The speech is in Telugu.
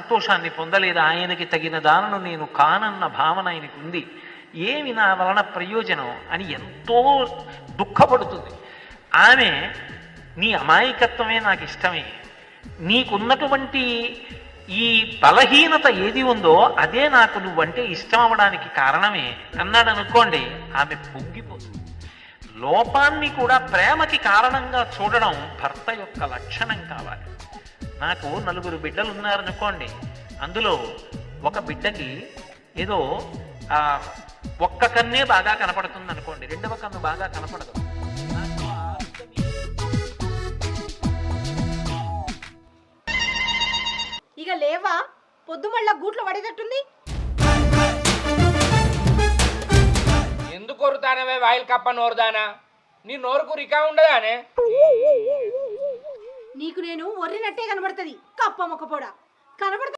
సంతోషాన్ని పొందలేదు, ఆయనకి తగిన దానను నేను కానన్న భావన ఆయనకు ఉంది, ఏమి నా వలన ప్రయోజనం అని ఎంతో దుఃఖపడుతుంది. ఆమె నీ అమాయకత్వమే నాకు ఇష్టమే, నీకున్నటువంటి ఈ బలహీనత ఏది ఉందో అదే నాకు నువ్వంటే ఇష్టం అవ్వడానికి కారణమే అన్నాడు అనుకోండి, ఆమె పొంగిపోతుంది. లోపాన్ని కూడా ప్రేమకి కారణంగా చూడడం భర్త యొక్క లక్షణం కావాలి. నాకు 4 బిడ్డలు ఉన్నారనుకోండి, అందులో ఒక బిడ్డకి ఏదో ఒక్క కన్నే బాగా కనపడుతుంది అనుకోండి, రెండవ కన్ను బాగా కనపడదు. ఇక లేవా, పొద్దు మళ్ళా గూట్లో పడేటట్టుంది. ఎందుకు కొరుతానవే వాయిల్ కప్ప నోరుదానా? నీ నోరుకు రికా ఉండదానే? నీకు నేను ఒర్రినట్టే కనబడుతుంది, కప్ప మొక్క పొడ కనబడుతుంది.